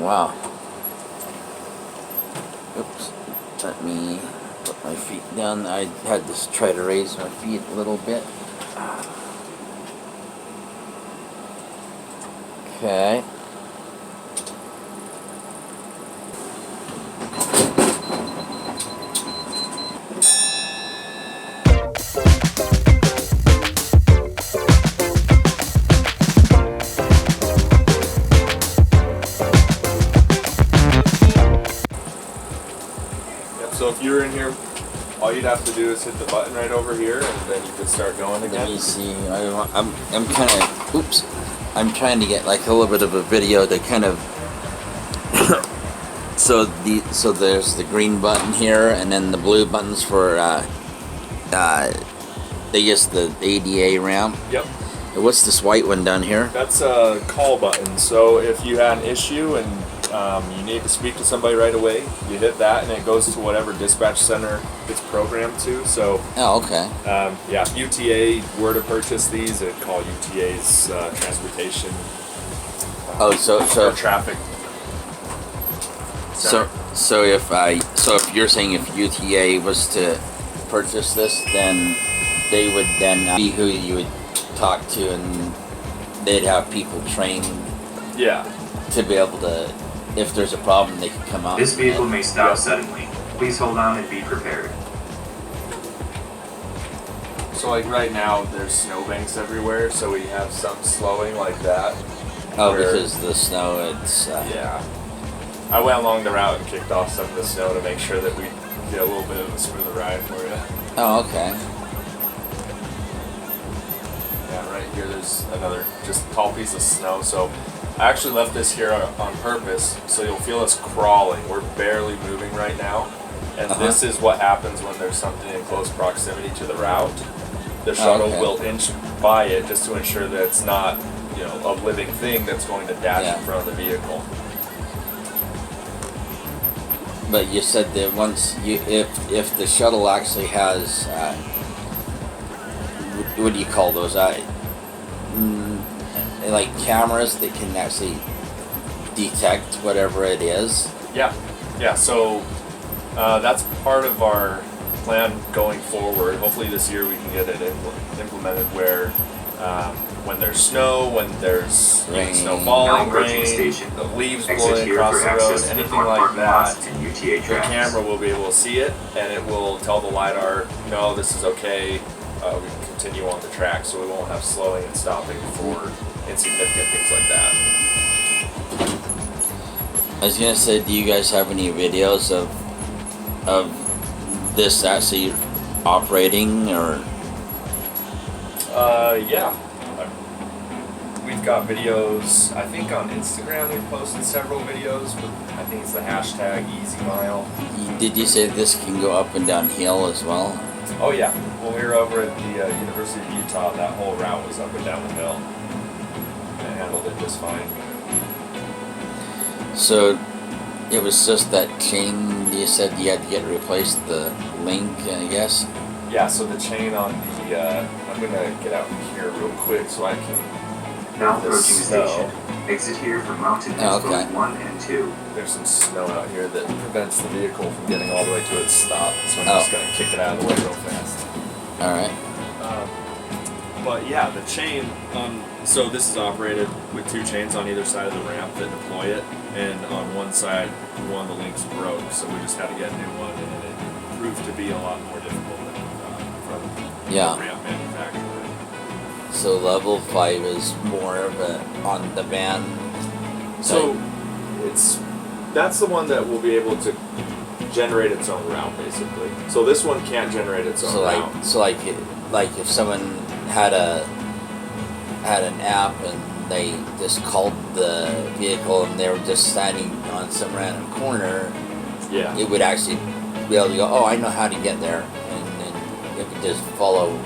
wow. Oops. Let me put my feet down. I had to try to raise my feet a little bit. Okay. So if you're in here, all you'd have to do is hit the button right over here, and then you can start going again. Let me see. I'm kind of. Oops. I'm trying to get like a little bit of a video to kind of. so there's the green button here, and then the blue buttons for they guess the ADA ramp. Yep. What's this white one down here? That's a call button. So if you had an issue and you need to speak to somebody right away, you hit that and it goes to whatever dispatch center it's programmed to. So, oh, okay. Yeah, if UTA were to purchase these, it'd call UTA's transportation. So traffic. So if you're saying if UTA was to purchase this, then they would then be who you would talk to, and they'd have people trained. Yeah. To be able to. If there's a problem, they can come out. This vehicle may stop suddenly. Please hold on and be prepared. So like right now, there's snowbanks everywhere, so we have some slowing like that. Oh, because the snow, it's... Yeah. I went along the route and kicked off some of the snow to make sure that we get a little bit of a smoother ride for you. Oh, okay. Yeah, right here there's another just tall piece of snow, so I actually left this here on purpose, so you'll feel us crawling. We're barely moving right now, and this is what happens when there's something in close proximity to the route. The shuttle will inch by it just to ensure that it's not, a living thing that's going to dash in front of the vehicle. But you said that if the shuttle actually has, what do you call those? Like cameras that can actually detect whatever it is. Yeah. So that's part of our plan going forward. Hopefully this year we can get it implemented where when there's snow, when there's snow falling, rain, the leaves blowing across the road, anything like that, the camera will be able to see it, and it will tell the LiDAR, no, this is okay. We can continue on the track, so we won't have slowing and stopping for insignificant things like that. I was gonna say, do you guys have any videos of this actually operating, or? Yeah. We've got videos. I think on Instagram we've posted several videos with, I think it's the hashtag #EasyMile. Did you say this can go up and down hill as well? Oh yeah. When we were over at the University of Utah, that whole route was up and down the hill. And handled it just fine. So it was just that chain you said you had to get replaced, the link, I guess? Yeah, so the chain on the, I'm going to get out here real quick so I can... Now approaching the station. Exit here for mountain expo 1 and 2. There's some snow out here that prevents the vehicle from getting all the way to its stop, so I'm just going to kick it out of the way real fast. Alright. But yeah, the chain, so this is operated with two chains on either side of the ramp that deploy it, and on one side, one of the links broke, so we just had to get a new one, and it proved to be a lot more difficult than we thought from the ramp manufacturer. So level 5 is more of a on-demand. So that's the one that will be able to generate its own route, basically. So this one can't generate its own route. So like if someone had an app and they just called the vehicle and they were just standing on some random corner, it would actually be able to go, oh, I know how to get there, and it would just follow.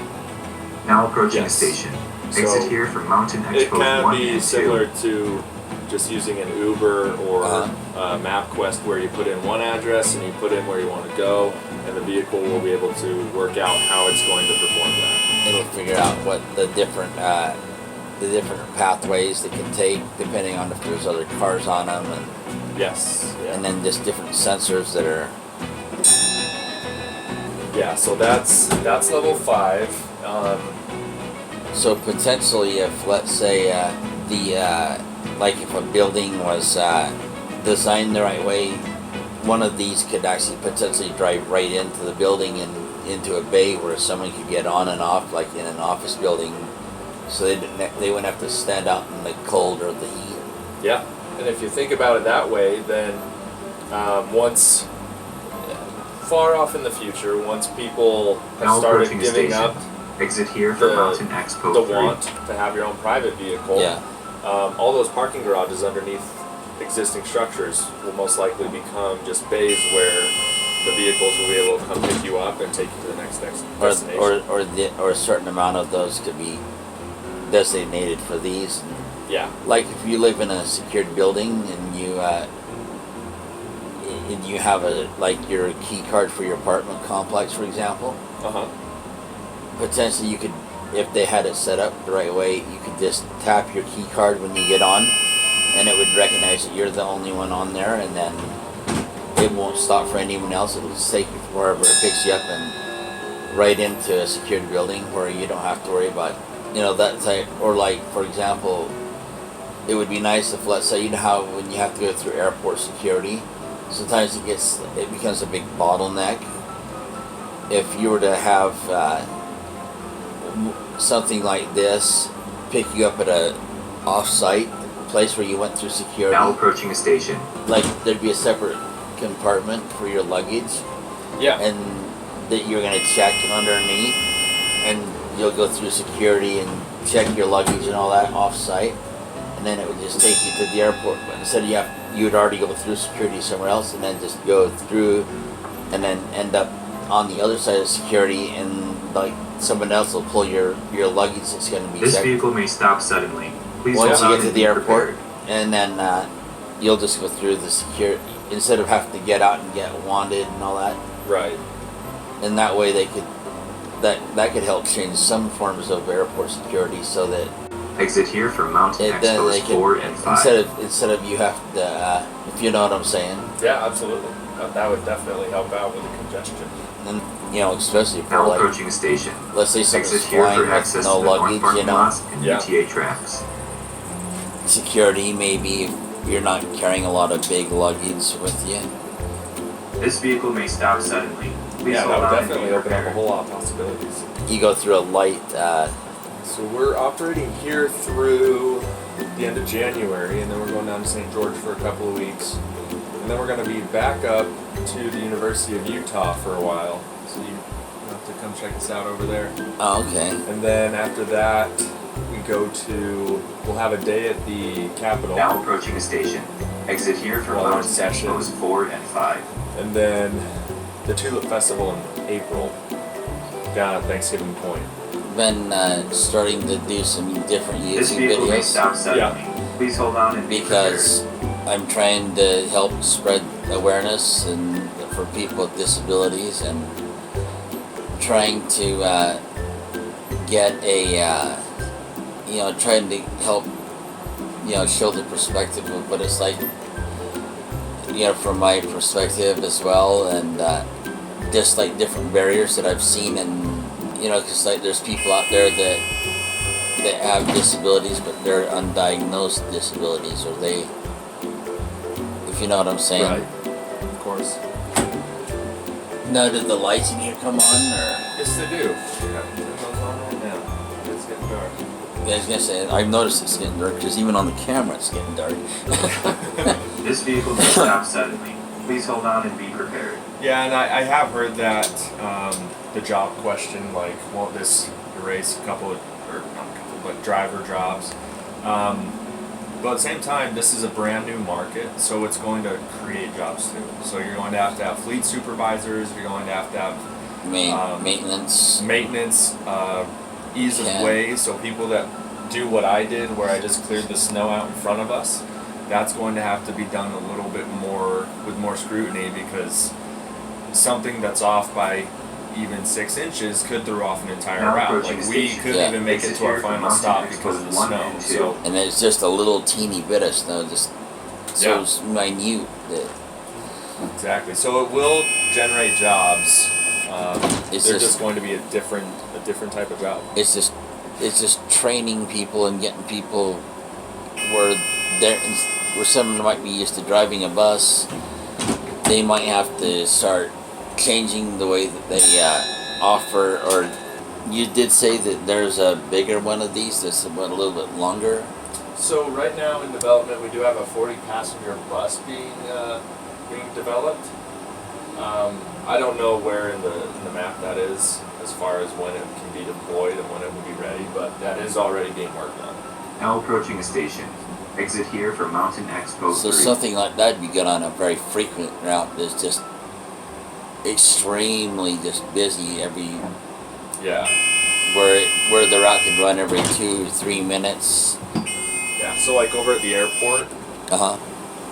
Now approaching the station. Exit here for Mountain Expo 1 and 2. It can be similar to just using an Uber or MapQuest, where you put in one address and you put in where you want to go, and the vehicle will be able to work out how it's going to perform that. It'll figure out what the different pathways they can take, depending on if there's other cars on them, and Yes. Yeah. And then just different sensors that are. Yeah. So that's level 5. So potentially, if let's say like if a building was designed the right way, one of these could actually potentially drive right into the building and into a bay where someone could get on and off, like in an office building, so they wouldn't have to stand out in the cold or the heat. Yeah, and if you think about it that way, then once far off in the future, once people have started giving up exit here for Mountain Expo the 3. want to have your own private vehicle, all those parking garages underneath existing structures will most likely become just bays where the vehicles will be able to come pick you up and take you to the next destination. Or a certain amount of those could be designated for these. Yeah. Like if you live in a secured building and you have like your key card for your apartment complex, for example. Potentially you could, if they had it set up the right way, you could just tap your key card when you get on, and it would recognize that you're the only one on there, and then it won't stop for anyone else. It'll just take you from wherever it picks you up and right into a secured building where you don't have to worry about, that type. Or like, for example, it would be nice if, let's say, how when you have to go through airport security, sometimes it becomes a big bottleneck. If you were to have something like this pick you up at a off-site place where you went through security. Now approaching a station. Like there'd be a separate compartment for your luggage. Yeah. And that you're gonna check underneath, and you'll go through security and check your luggage and all that off-site, and then it would just take you to the airport. But instead you would already go through security somewhere else, and then just go through, and then end up on the other side of security, and like someone else will pull your luggage that's going to be This checked. vehicle may stop suddenly. Please Once you hold get on to the and be airport, prepared. and then you'll just go through the security instead of having to get out and get wanted and all that. Right. And that way they could that could help change some forms of airport security, so that Exit here for Mountain then Expos they 4 and 5. instead of you have to if you know what I'm saying. Yeah, absolutely. That would definitely help out with the congestion. And especially for Now like, approaching a station. let's say someone's Exit here flying for with access no to the north luggage, parking lots and Yeah. UTA tracks. security, maybe if you're not carrying a lot of big luggage with you. This vehicle may stop suddenly. Please Yeah, hold that would on and be definitely open up a prepared. whole lot of possibilities. You go through a light, So we're operating here through the end of January, and then we're going down to St. George for a couple of weeks. And then we're going to be back up to the University of Utah for a while. So you have to come check us out over there. oh, okay. And then after that, we'll have a day at the Capitol. Now approaching a station. Exit here for While in Mountain session. Expos 4 and 5. And then the Tulip Festival in April down at Thanksgiving Point. Been starting to do some different This YouTube vehicle may videos stop suddenly. Please hold on and be because I'm trying to help spread awareness and for people with disabilities, and trying to get trying to help show the perspective of what it's like, from my perspective as well, and just like different barriers that I've seen, and because like there's people out there that have disabilities, but they're undiagnosed disabilities, or if you know what I'm saying. Right. Of course. Now, did the lights in here come on, or? Yes, they do. Yeah, turn those on right now. It's getting dark. Yeah, I was gonna say, I've noticed it's getting dark, because even on the camera it's getting dark. This vehicle may stop suddenly. Please hold on and be prepared. Yeah, and I have heard that the job question, like, won't this erase not a couple, but driver jobs? But at the same time, this is a brand new market, so it's going to create jobs too. So you're going to have fleet supervisors, you're going to have Maintenance. Ease of way, so people that do what I did, where I just cleared the snow out in front of us, that's going to have to be done a little bit more, with more scrutiny, because something that's off by even 6 inches could throw off an entire Now route. approaching Like, we station. couldn't Yeah. even make it Exit to our here for final Mountain stop Expos because of the 1 snow. and 2. So And it's just a little teeny bit of snow, just so it's minute. Exactly. So it will generate jobs. They're just going to be a different type of job. It's just training people and getting people where someone might be used to driving a bus. They might have to start changing the way that they offer. Or you did say that there's a bigger one of these that's a little bit longer. So right now in development, we do have a 40-passenger bus being developed. I don't know where in the map that is as far as when it can be deployed and when it will be ready, but that is already being worked on. Now approaching a station. Exit here for Mountain Expo 3. So something like that you get on a very frequent route that's just extremely just busy where the route can run every 2-3 minutes. Yeah, so like over at the airport.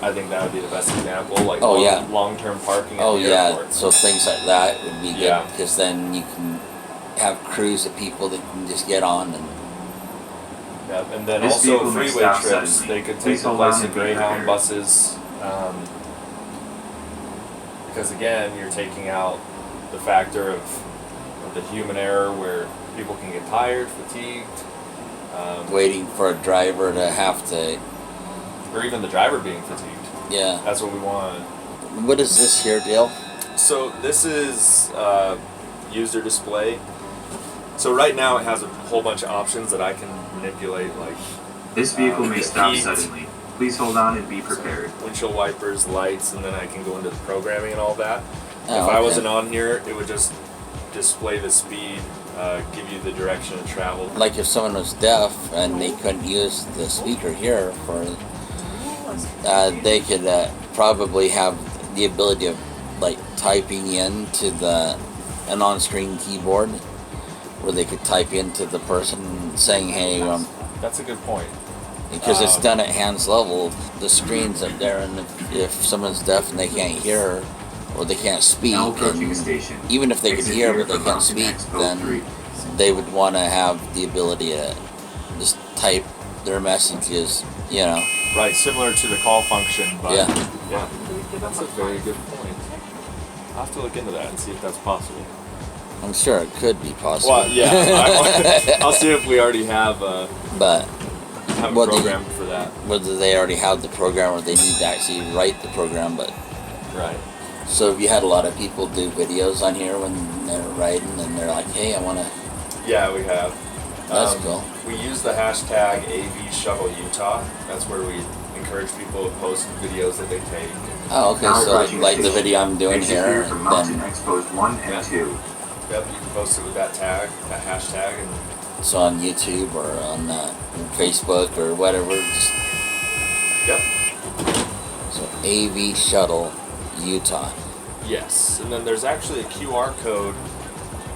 I think that would be the best example, like long-term parking at the airport. So things like that would be good, because then you can have crews of people that can just get on and then also freeway trips. They could take the place of Greyhound buses, because again, you're taking out the factor of the human error where people can get tired, fatigued, waiting for a driver to have to, or even the driver being fatigued. Yeah, that's what we want. What is this here, Dale? So this is user display. So right now it has a whole bunch of options that I can manipulate, like this vehicle may stop suddenly. Please hold on and be prepared. Windshield wipers, lights, and then I can go into the programming and all that. If I wasn't on here, it would just display the speed, give you the direction of travel. Like if someone was deaf and they couldn't use the speaker here they could probably have the ability of like typing into an on-screen keyboard where they could type into the person saying, "Hey," that's a good point. Because it's done at hands level. The screen's up there, and if someone's deaf and they can't hear or they can't speak, and even if they could hear but they can't speak, then they would want to have the ability to just type their messages, Right, similar to the call function, but yeah, that's a very good point. I'll have to look into that and see if that's possible. I'm sure it could be possible. Well, yeah, I'll see if we already have a program for that. Whether they already have the program or they need to actually write the program, but right. So have you had a lot of people do videos on here when they're writing and they're like, "Hey, I want to." Yeah, we have. That's cool. We use the hashtag avshuttleutah. That's where we encourage people to post videos that they take. Oh, okay. So like the video I'm doing here, from Mountain Expos 1 and 2. Yep, you can post it with that tag, that hashtag, and so on YouTube or on Facebook or whatever. Yep. So AV Shuttle Utah. Yes, and then there's actually a QR code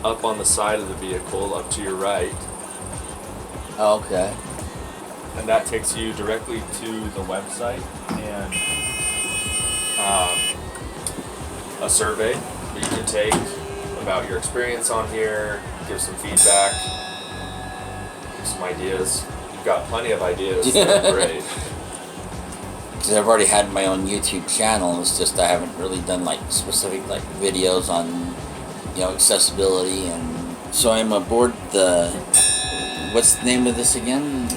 up on the side of the vehicle, up to your right. Oh, okay. And that takes you directly to the website and a survey that you can take about your experience on here, give some feedback, give some ideas. You've got plenty of ideas. They're great. Because I've already had my own YouTube channel. It's just I haven't really done like specific like videos on accessibility, and so I'm aboard the. What's the name of this again?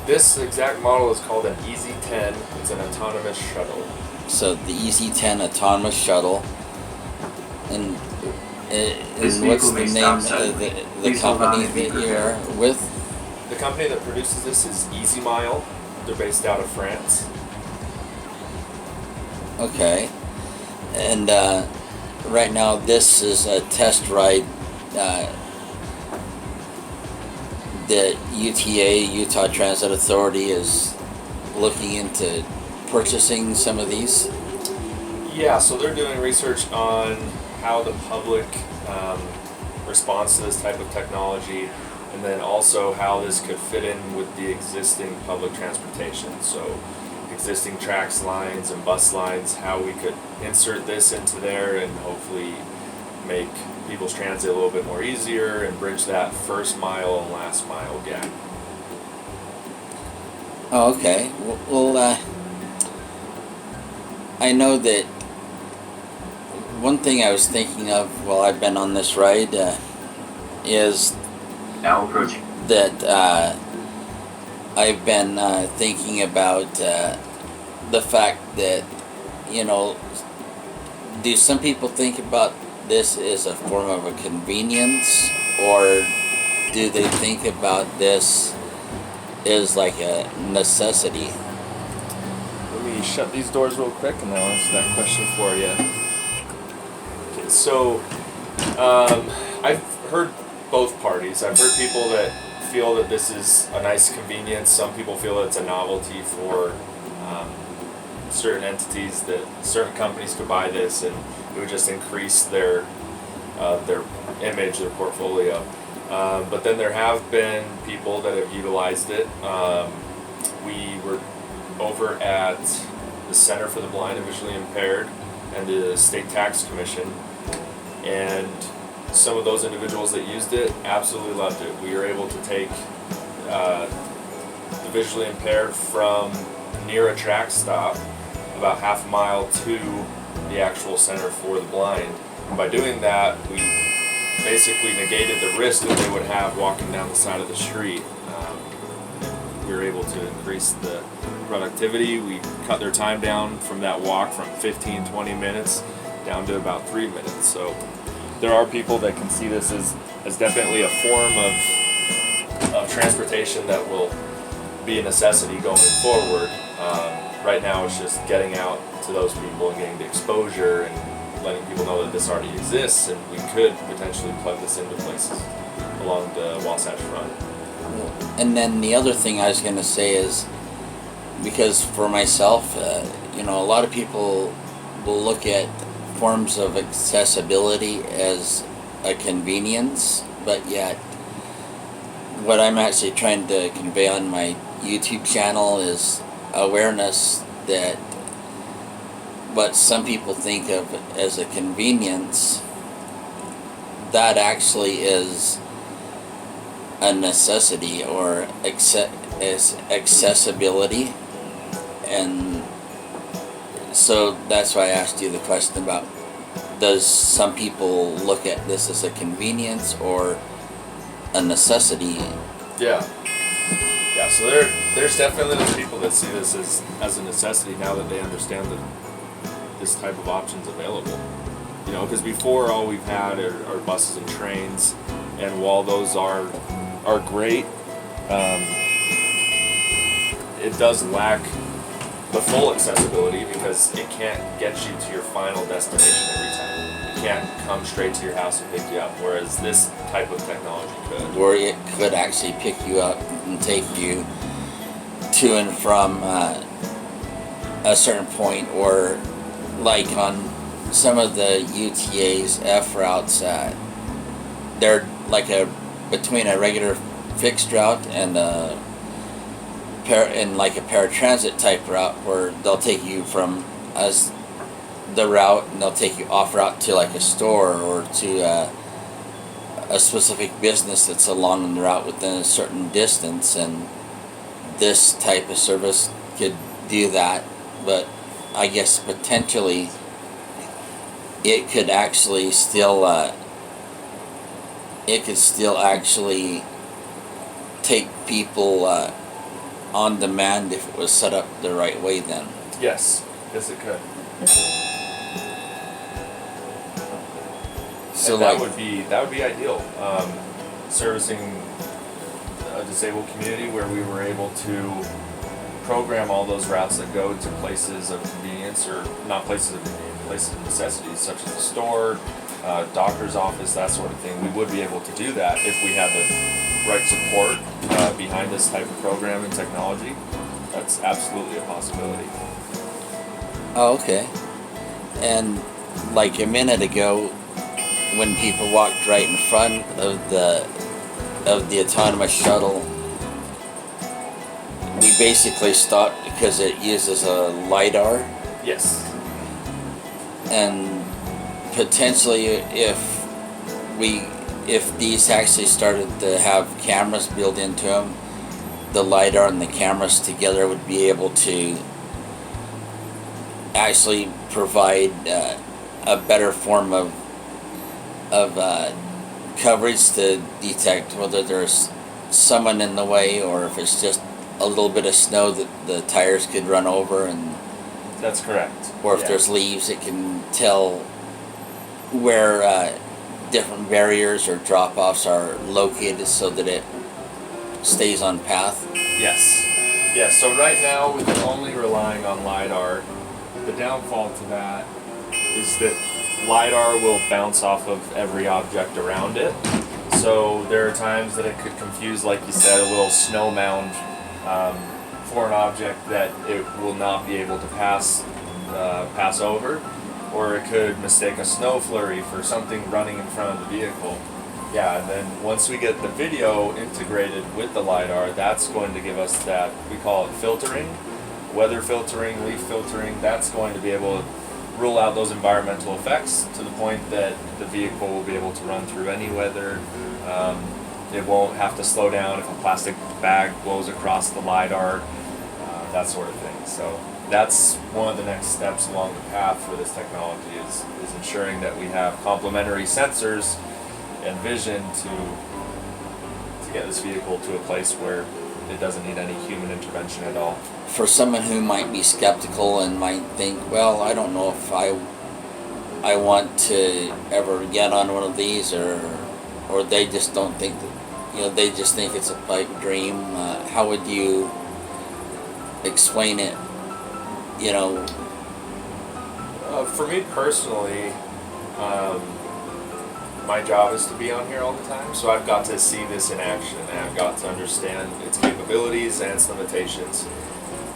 This exact model is called an EZ10. It's an autonomous shuttle. So the EZ10 autonomous shuttle, and what's the name of the company that you're with? The company that produces this is Easy Mile. They're based out of France. Okay, and right now this is a test ride. The UTA, Utah Transit Authority, is looking into purchasing some of these. Yeah, so they're doing research on how the public responds to this type of technology, and then also how this could fit in with the existing public transportation. So existing tracks lines and bus lines, how we could insert this into there and hopefully make people's transit a little bit more easier and bridge that first mile and last mile gap. Oh, okay. Well, I know that one thing I was thinking of while I've been on this ride is Now approaching. that I've been thinking about the fact that, you know, do some people think about this as a form of a convenience, or do they think about this as like a necessity? Let me shut these doors real quick and I'll answer that question for you. Okay, so I've heard both parties. I've heard people that feel that this is a nice convenience. Some people feel that it's a novelty for certain entities, that certain companies could buy this and it would just increase their image, their portfolio. But then there have been people that have utilized it. We were over at the Center for the Blind and Visually Impaired and the State Tax Commission, and some of those individuals that used it absolutely loved it. We were able to take the visually impaired from near a track stop about half a mile to the actual Center for the Blind. And by doing that, we basically negated the risk that they would have walking down the side of the street. We were able to increase the productivity. We cut their time down from that walk from 15-20 minutes down to about 3 minutes. So there are people that can see this as definitely a form of transportation that will be a necessity going forward. Right now it's just getting out to those people and getting the exposure and letting people know that this already exists, and we could potentially plug this into places along the Wasatch Front. And then the other thing I was going to say is, because for myself, you know, a lot of people will look at forms of accessibility as a convenience, but yet what I'm actually trying to convey on my YouTube channel is awareness that what some people think of as a convenience, that actually is a necessity or is accessibility. And so that's why I asked you the question about, does some people look at this as a convenience or a necessity? Yeah, so there's definitely those people that see this as a necessity now that they understand that this type of option's available. You know, because before all we've had are buses and trains, and while those are great, it does lack the full accessibility because it can't get you to your final destination every time. It can't come straight to your house and pick you up, whereas this type of technology could. Or it could actually pick you up and take you to and from a certain point, or like on some of the UTA's F routes, they're like between a regular fixed route and like a paratransit type route, where they'll take you from the route and they'll take you off route to like a store or to a specific business that's along the route within a certain distance, and this type of service could do that. But I guess potentially it could actually still actually take people on demand if it was set up the right way then. Yes it could. So and that would be ideal. Servicing a disabled community where we were able to program all those routes that go to places of convenience, or not places of convenience, places of necessity, such as a store, doctor's office, that sort of thing. We would be able to do that if we had the right support behind this type of program and technology. That's absolutely a possibility. Oh, okay. And like a minute ago, when people walked right in front of the autonomous shuttle, we basically stopped because it uses a LiDAR. Yes. And potentially, if these actually started to have cameras built into them, the LiDAR and the cameras together would be able to actually provide a better form of coverage to detect whether there's someone in the way or if it's just a little bit of snow that the tires could run over, and that's correct. or if there's leaves, it can tell where different barriers or drop-offs are located so that it stays on path. Yes. Yes, so right now we're only relying on LiDAR. The downfall to that is that LiDAR will bounce off of every object around it. So there are times that it could confuse, like you said, a little snow mound for an object that it will not be able to pass over, or it could mistake a snow flurry for something running in front of the vehicle. Yeah, and then once we get the video integrated with the LiDAR, that's going to give us that, we call it filtering, weather filtering, leaf filtering. That's going to be able to rule out those environmental effects to the point that the vehicle will be able to run through any weather. It won't have to slow down if a plastic bag blows across the LiDAR, that sort of thing. So that's one of the next steps along the path for this technology is ensuring that we have complementary sensors and vision to get this vehicle to a place where it doesn't need any human intervention at all. For someone who might be skeptical and might think, well, I don't know if I want to ever get on one of these, or they just don't think that, they just think it's a pipe dream. How would you explain it? For me personally, my job is to be on here all the time, so I've got to see this in action, and I've got to understand its capabilities and its limitations.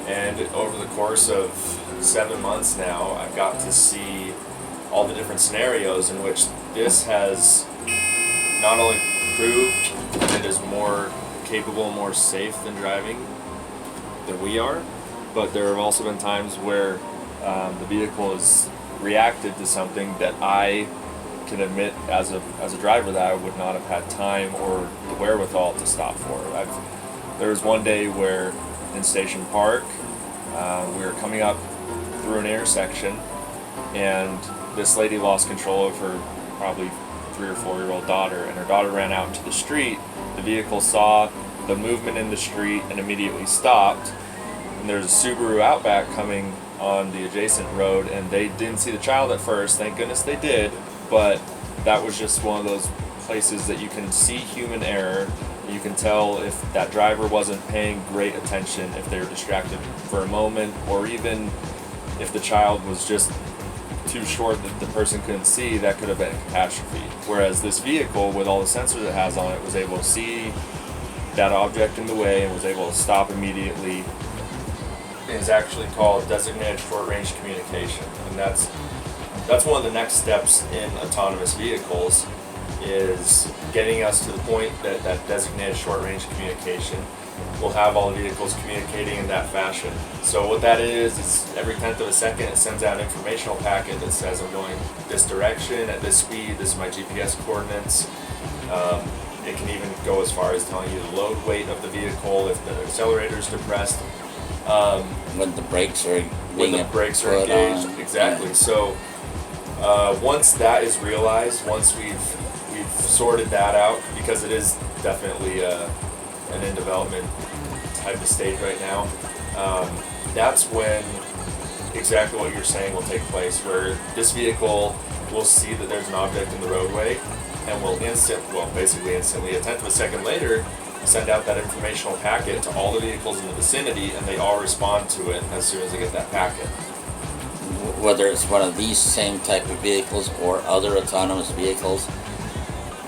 And over the course of 7 months now, I've got to see all the different scenarios in which this has not only proved that it is more capable, more safe than driving than we are, but there have also been times where the vehicle has reacted to something that I can admit as a driver that I would not have had time or the wherewithal to stop for. There was one day where in Station Park we were coming up through an intersection, and this lady lost control of her probably 3 or 4-year-old daughter, and her daughter ran out into the street. The vehicle saw the movement in the street and immediately stopped, and there's a Subaru Outback coming on the adjacent road, and they didn't see the child at first. Thank goodness they did, but that was just one of those places that you can see human error. You can tell if that driver wasn't paying great attention, if they were distracted for a moment, or even if the child was just too short that the person couldn't see, that could have been a catastrophe. Whereas this vehicle, with all the sensors it has on it, was able to see that object in the way and was able to stop immediately. It is actually called designated short-range communication, and that's one of the next steps in autonomous vehicles, is getting us to the point that designated short-range communication will have all the vehicles communicating in that fashion. So what that is every 1/10 of a second it sends out an informational packet that says I'm going this direction at this speed, this is my GPS coordinates. It can even go as far as telling you the load weight of the vehicle, if the accelerator is depressed. When the brakes are engaged. Exactly. Yeah. So once that is realized, once we've sorted that out, because it is definitely an in development type of stage right now, that's when exactly what you're saying will take place, where this vehicle will see that there's an object in the roadway and will basically instantly, 1/10 of a second later, send out that informational packet to all the vehicles in the vicinity, and they all respond to it as soon as they get that packet. Whether it's one of these same type of vehicles or other autonomous vehicles,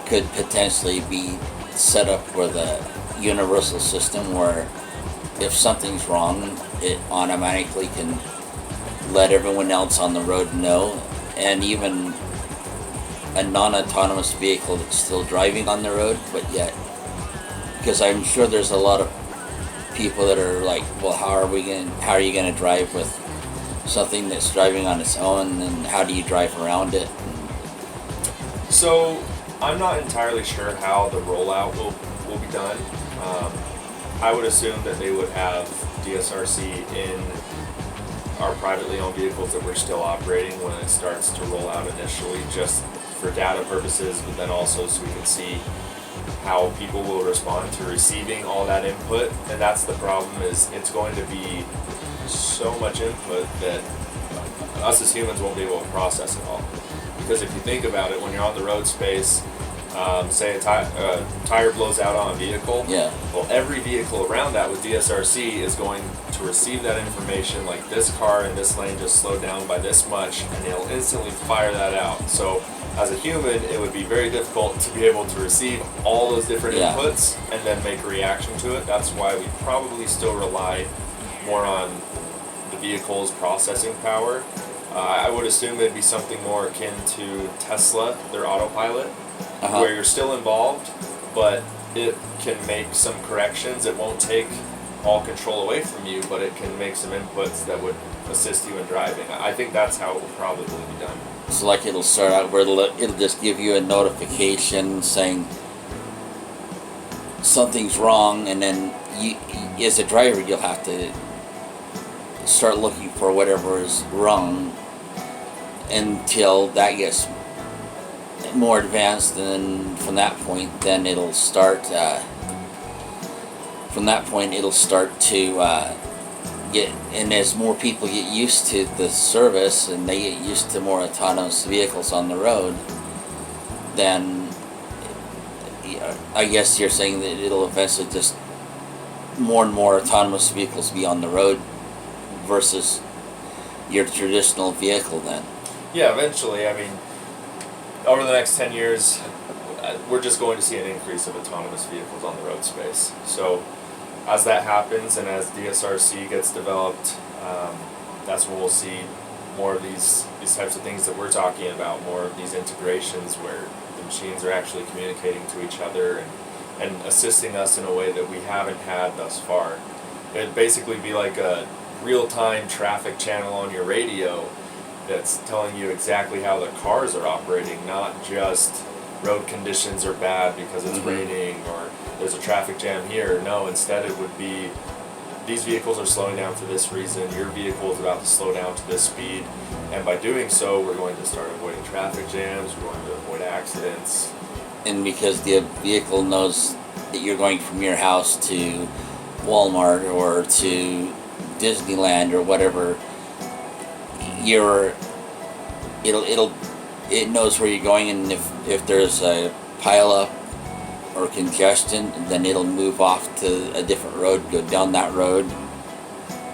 could potentially be set up with a universal system where if something's wrong, it automatically can let everyone else on the road know, and even a non-autonomous vehicle that's still driving on the road, but yet, because I'm sure there's a lot of people that are like, well, how are you going to drive with something that's driving on its own, and how do you drive around it? So I'm not entirely sure how the rollout will be done. I would assume that they would have DSRC in our privately owned vehicles that we're still operating when it starts to roll out initially, just for data purposes, but then also so we can see how people will respond to receiving all that input. And that's the problem, is it's going to be so much input that us as humans won't be able to process it all. Because if you think about it, when you're on the road space, say a tire blows out on a vehicle, well, every vehicle around that with DSRC is going to receive that information, like this car in this lane just slowed down by this much, and it'll instantly fire that out. So as a human, it would be very difficult to be able to receive all those different inputs and then make a reaction to it. That's why we probably still rely more on the vehicle's processing power. I would assume it'd be something more akin to Tesla, their autopilot, where you're still involved, but it can make some corrections. It won't take all control away from you, but it can make some inputs that would assist you in driving. I think that's how it will probably be done. So like it'll start out where it'll just give you a notification saying something's wrong, and then you, as a driver, you'll have to start looking for whatever is wrong until that gets more advanced, and then from that point, then it'll start. From that point, it'll start to get, and as more people get used to the service and they get used to more autonomous vehicles on the road, then I guess you're saying that it'll eventually just more and more autonomous vehicles be on the road versus your traditional vehicle then. Yeah, eventually. I mean, over the next 10 years, we're just going to see an increase of autonomous vehicles on the road space. So as that happens and as DSRC gets developed, that's when we'll see more of these types of things that we're talking about, more of these integrations where the machines are actually communicating to each other and assisting us in a way that we haven't had thus far. It'd basically be like a real-time traffic channel on your radio that's telling you exactly how the cars are operating, not just road conditions are bad because it's raining or there's a traffic jam here. No, instead it would be these vehicles are slowing down for this reason, your vehicle is about to slow down to this speed, and by doing so we're going to start avoiding traffic jams, we're going to avoid accidents. And because the vehicle knows that you're going from your house to Walmart or to Disneyland or whatever, it knows where you're going, and if there's a pile up or congestion, then it'll move off to a different road, go down that road,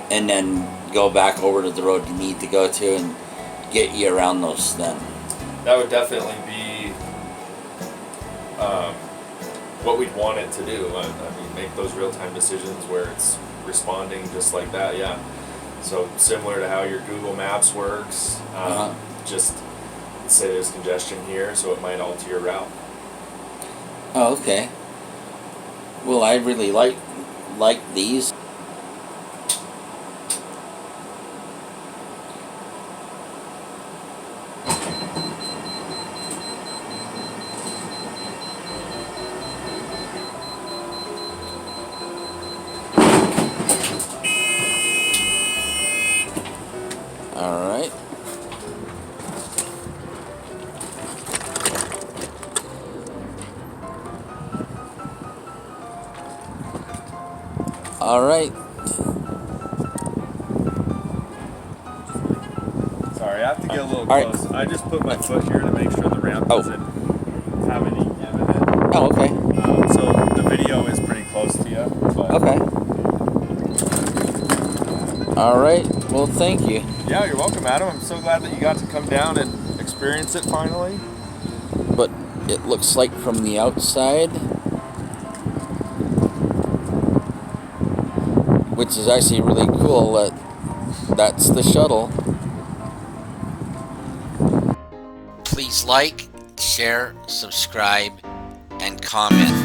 and then go back over to the road you need to go to and get you around those then. That would definitely be what we'd want it to do. I mean, make those real-time decisions where it's responding just like that, yeah. So similar to how your Google Maps works, just say there's congestion here, so it might alter your route. Oh, okay. Well, I really like these. All right. All right. Sorry, I have to get a little close. I just put my foot here to make sure the ramp doesn't have any give in it. Oh, okay. So the video is pretty close to you. But okay. All right. Well, thank you. Yeah, you're welcome, Adam. I'm so glad that you got to come down and experience it finally. But it looks like from the outside, which is actually really cool, that's the shuttle. Please like, share, subscribe, and comment.